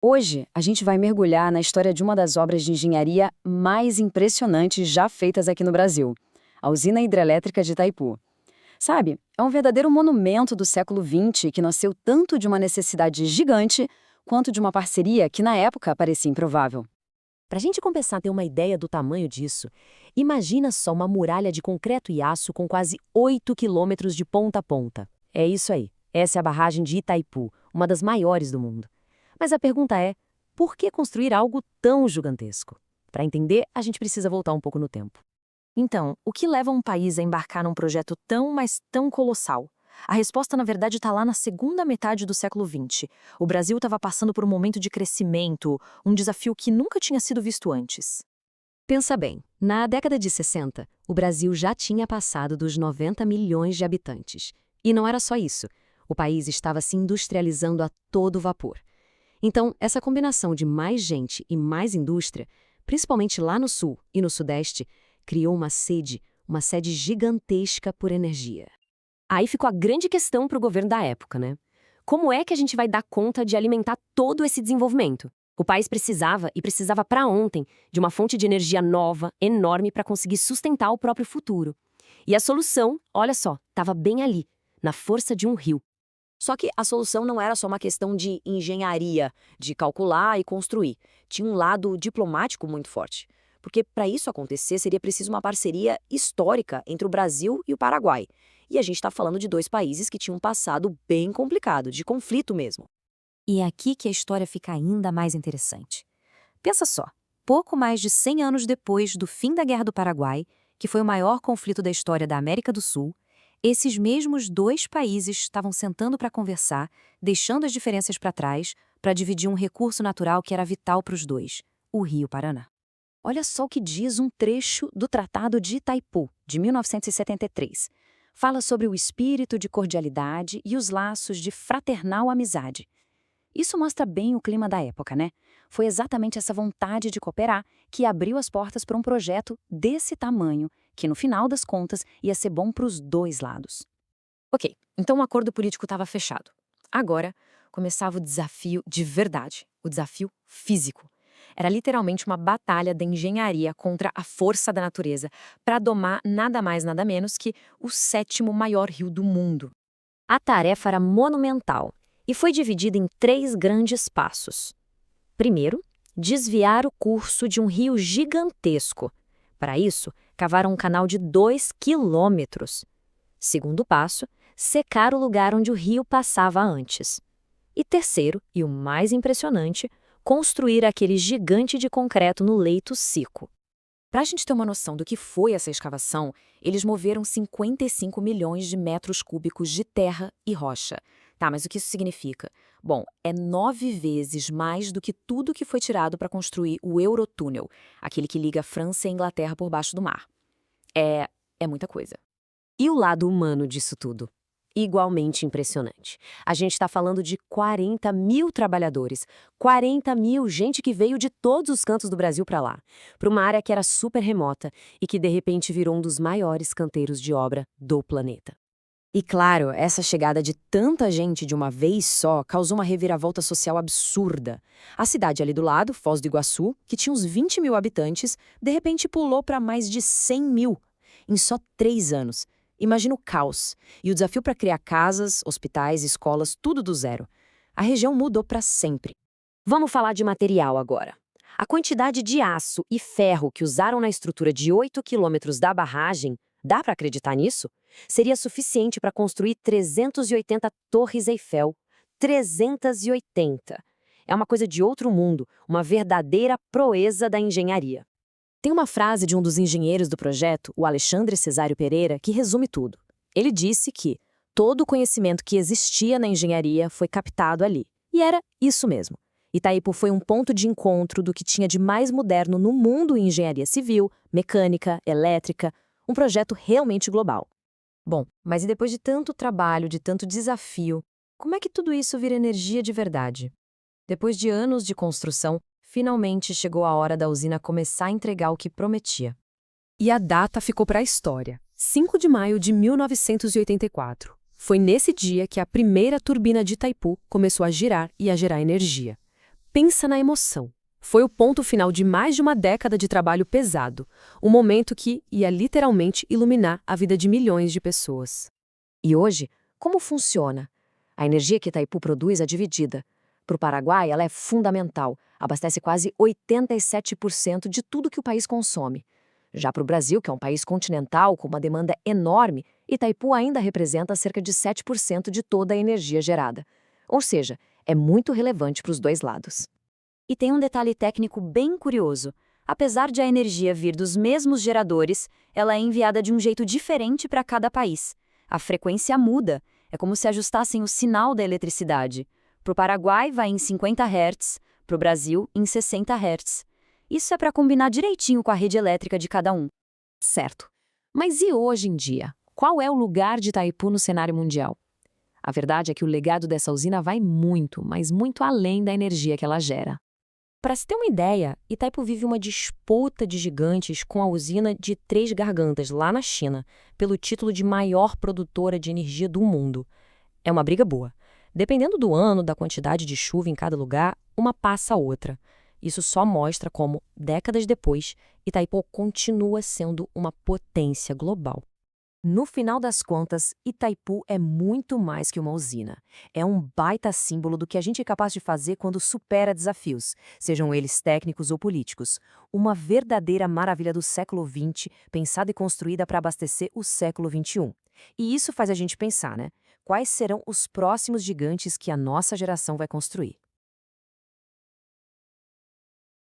Hoje, a gente vai mergulhar na história de uma das obras de engenharia mais impressionantes já feitas aqui no Brasil, a usina hidrelétrica de Itaipu. Sabe, é um verdadeiro monumento do século XX que nasceu tanto de uma necessidade gigante quanto de uma parceria que na época parecia improvável. Para a gente começar a ter uma ideia do tamanho disso, imagina só uma muralha de concreto e aço com quase 8 quilômetros de ponta a ponta. É isso aí. Essa é a barragem de Itaipu, uma das maiores do mundo. Mas a pergunta é, por que construir algo tão gigantesco? Para entender, a gente precisa voltar um pouco no tempo. Então, o que leva um país a embarcar num projeto tão, mas tão colossal? A resposta, na verdade, está lá na segunda metade do século XX. O Brasil estava passando por um momento de crescimento, um desafio que nunca tinha sido visto antes. Pensa bem, na década de 60, o Brasil já tinha passado dos 90 milhões de habitantes. E não era só isso. O país estava se industrializando a todo vapor. Então, essa combinação de mais gente e mais indústria, principalmente lá no sul e no sudeste, criou uma sede gigantesca por energia. Aí ficou a grande questão para o governo da época, né? Como é que a gente vai dar conta de alimentar todo esse desenvolvimento? O país precisava, e precisava para ontem, de uma fonte de energia nova, enorme, para conseguir sustentar o próprio futuro. E a solução, olha só, estava bem ali, na força de um rio. Só que a solução não era só uma questão de engenharia, de calcular e construir. Tinha um lado diplomático muito forte. Porque para isso acontecer seria preciso uma parceria histórica entre o Brasil e o Paraguai. E a gente está falando de dois países que tinham um passado bem complicado, de conflito mesmo. E é aqui que a história fica ainda mais interessante. Pensa só, pouco mais de 100 anos depois do fim da Guerra do Paraguai, que foi o maior conflito da história da América do Sul, esses mesmos dois países estavam sentando para conversar, deixando as diferenças para trás, para dividir um recurso natural que era vital para os dois, o Rio Paraná. Olha só o que diz um trecho do Tratado de Itaipu, de 1973. Fala sobre o espírito de cordialidade e os laços de fraternal amizade. Isso mostra bem o clima da época, né? Foi exatamente essa vontade de cooperar que abriu as portas para um projeto desse tamanho, que no final das contas ia ser bom para os dois lados. Ok, então o acordo político estava fechado. Agora começava o desafio de verdade, o desafio físico. Era literalmente uma batalha da engenharia contra a força da natureza para domar nada mais nada menos que o 7º maior rio do mundo. A tarefa era monumental e foi dividida em 3 grandes passos. Primeiro, desviar o curso de um rio gigantesco. Para isso, cavaram um canal de 2 quilômetros. Segundo passo, secar o lugar onde o rio passava antes. E terceiro, e o mais impressionante, construir aquele gigante de concreto no leito seco. Para a gente ter uma noção do que foi essa escavação, eles moveram 55 milhões de metros cúbicos de terra e rocha. Tá, mas o que isso significa? Bom, é 9 vezes mais do que tudo que foi tirado para construir o Eurotúnel, aquele que liga a França e a Inglaterra por baixo do mar. É muita coisa. E o lado humano disso tudo? Igualmente impressionante. A gente está falando de 40 mil trabalhadores, 40 mil, gente que veio de todos os cantos do Brasil para lá, para uma área que era super remota e que de repente virou um dos maiores canteiros de obra do planeta. E claro, essa chegada de tanta gente de uma vez só causou uma reviravolta social absurda. A cidade ali do lado, Foz do Iguaçu, que tinha uns 20 mil habitantes, de repente pulou para mais de 100 mil, em só 3 anos. Imagina o caos e o desafio para criar casas, hospitais, escolas, tudo do zero. A região mudou para sempre. Vamos falar de material agora. A quantidade de aço e ferro que usaram na estrutura de 8 quilômetros da barragem, dá para acreditar nisso? Seria suficiente para construir 380 torres Eiffel. 380! É uma coisa de outro mundo, uma verdadeira proeza da engenharia. Tem uma frase de um dos engenheiros do projeto, o Alexandre Cesário Pereira, que resume tudo. Ele disse que todo o conhecimento que existia na engenharia foi captado ali. E era isso mesmo. Itaipu foi um ponto de encontro do que tinha de mais moderno no mundo em engenharia civil, mecânica, elétrica, um projeto realmente global. Bom, mas e depois de tanto trabalho, de tanto desafio, como é que tudo isso vira energia de verdade? Depois de anos de construção, finalmente chegou a hora da usina começar a entregar o que prometia. E a data ficou para a história. 5 de maio de 1984. Foi nesse dia que a primeira turbina de Itaipu começou a girar e a gerar energia. Pensa na emoção. Foi o ponto final de mais de uma década de trabalho pesado, um momento que ia literalmente iluminar a vida de milhões de pessoas. E hoje, como funciona? A energia que Itaipu produz é dividida. Para o Paraguai, ela é fundamental, abastece quase 87% de tudo que o país consome. Já para o Brasil, que é um país continental com uma demanda enorme, Itaipu ainda representa cerca de 7% de toda a energia gerada. Ou seja, é muito relevante para os dois lados. E tem um detalhe técnico bem curioso. Apesar de a energia vir dos mesmos geradores, ela é enviada de um jeito diferente para cada país. A frequência muda, é como se ajustassem o sinal da eletricidade. Para o Paraguai vai em 50 Hz, para o Brasil em 60 Hz. Isso é para combinar direitinho com a rede elétrica de cada um. Certo. Mas e hoje em dia? Qual é o lugar de Itaipu no cenário mundial? A verdade é que o legado dessa usina vai muito, mas muito além da energia que ela gera. Para se ter uma ideia, Itaipu vive uma disputa de gigantes com a usina de Três Gargantas, lá na China, pelo título de maior produtora de energia do mundo. É uma briga boa. Dependendo do ano, da quantidade de chuva em cada lugar, uma passa a outra. Isso só mostra como, décadas depois, Itaipu continua sendo uma potência global. No final das contas, Itaipu é muito mais que uma usina. É um baita símbolo do que a gente é capaz de fazer quando supera desafios, sejam eles técnicos ou políticos. Uma verdadeira maravilha do século XX, pensada e construída para abastecer o século XXI. E isso faz a gente pensar, né? Quais serão os próximos gigantes que a nossa geração vai construir?